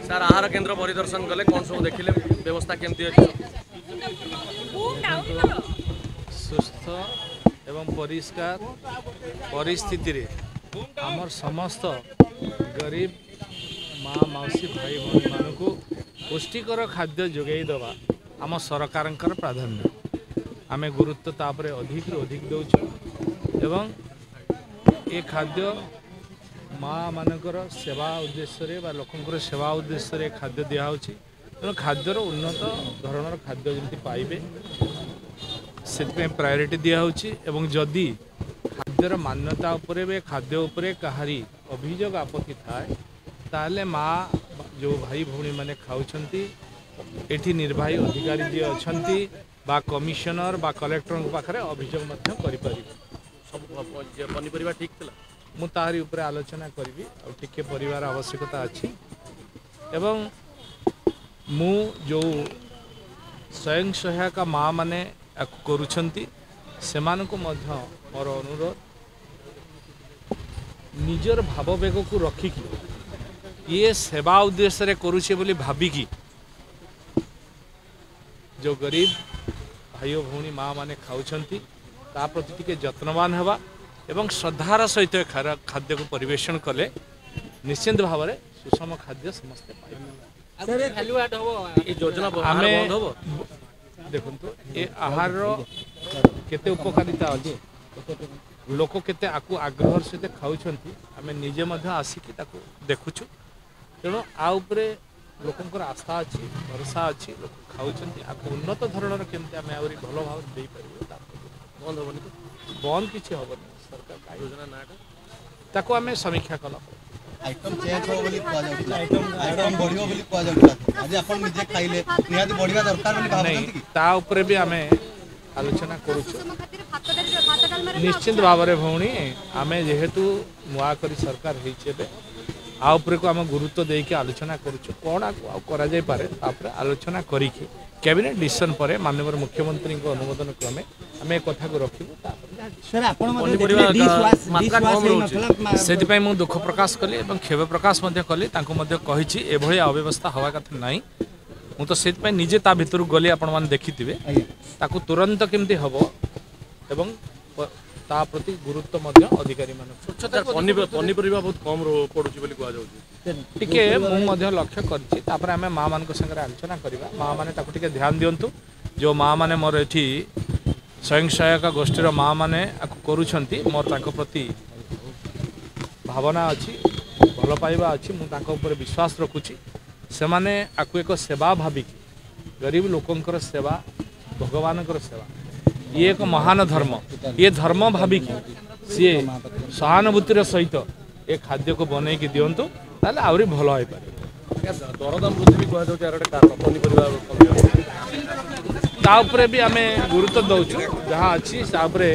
sir आहार केन्द्र परिदर्शन कले कौन सब देखिले व्यवस्था केमती अछि सुस्थ एवं परिष्कार परिस्थिति रे हमर समस्त गरीब माँ मौसी भाई भौणी मानू पुष्टिकर खाद्य जोगाई देवा आम सरकारंकर प्राधान्य आमे गुरुत्व तापरे अधिक रु अधिक दउछु एवं ए खाद्य माँ मानकर सेवा उद्देश्य रे बा लोकंकर सेवा उद्देश्य रे खाद्य दिया होछि तेणु खाद्यर उन्नत धरणर खाद्य जमी पाइबे से प्रायोरिटी दिया होछि एवं जदि खाद्यर मान्यता उपरे बे खाद्य उपरे कहारी अभियोग आपत्ति थाए ताले माँ जो भाई भौणी माने खाउछंती एठी निर्वाही अधिकारी जी अछंती बा कमिशनर बा कलेक्टर पाखरे अभियोग मध्य करि परिबे सब पनीपरिबा ठीक थिला मु ताहारी उपरे आलोचना करी और टिके परिवार आवश्यकता अच्छी एवं मु जो स्वयं सहायता माँ माने करुछंती सेमानकु मध्य मोर अनुरोध निजर भाववेग को रखिकी ये सेवा उद्देश्य रे करुछे बोली भाबिकी जो गरीब भाई भौणी माँ माने खाउछंती ता प्रति टिके यत्नवान हेबा एवं श्रद्धार सहित खाद्य को परिवेशन कले निश्चिंत भाव में सुषम खाद्य समस्ते देखु ये आहार केते उपकारिता अच्छी लोक केते आकु आग्रह सहित खाऊछंती आमे निजे मध्य आसिकी ताकु देखुछु तेणु आ उपरे लोकंकर आस्था अच्छी भरोसा अच्छी लोक खाऊछंती आकु उन्नत धरणर केमते आमे आउरी भलो भाव देई परिबो बंद होबनी बंद किछि होबनी सरकार योजना नाटा ताको आमे समीक्षा कला आइटम चेंज हो बोली कोआ जाउला आइटम बढ़ियो बोली कोआ जाउला आज अपन निजे खाइले निहाती बढ़िया दरकार बोली भाबुछंती की ता ऊपर भी आमे आलोचना करूछु निश्चित भाव में भौणी आमे जेहेतु नुआ करी सरकार हेचेबे आ ऊपर को आम गुरुत्व देके आलोचना करूछु कोन करा जाय पारे तापर आलोचना करिके कैबिनेट डिसीजन पर माननीय मुख्यमंत्री को अनुमोदन क्रमे आमे कथा को रखिबु सर आपण मात्रा से मु दुख प्रकाश कली और खेद प्रकाश कली कही एभली अव्यवस्था हवा कथा नाई मु तो से निजे ता भितर गली आपण मैंने देखिथे ताकू तुरंत केमती हम एवं ता प्रति गुरुत्व अधिकारी पनीपरिबा बहुत कम पड़ुची बोली कहा जाउची टिके मु लक्ष्य करछि तापर आमे माँ मान संगे आलोचना करबा माँ माने ताकू टिके ध्यान दियंतु जो माँ माने मोर एठी स्वयं सहायक गोष्ठीर माँ माने करुछंती मोर ताको प्रति भावना अच्छी भल पाइबा अच्छी मु ताको ऊपर विश्वास रखुछि से माने आकु एक सेवा भाविकी गरीब लोकंकर सेवा भगवानकर सेवा ये एक महान धर्म ये धर्म भाविकी सी सहानुभूतिर सहित ए खाद्य को बनई की दिंतु ताले आवरी भल हो पारे दरदाम वृद्धि भी कहा जाउची आरटे कारण पनीपरिबा ता उपरे भी आमे गुरुत्व दउछु जहाँ अच्छी तापरे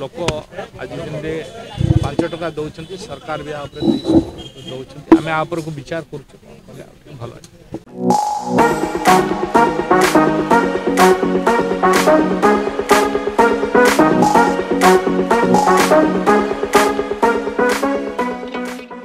लोक आज दिन 5 टका दउछंती सरकार भी आ उपरे दउछंती आमे आ ऊपर को विचार करूछु भल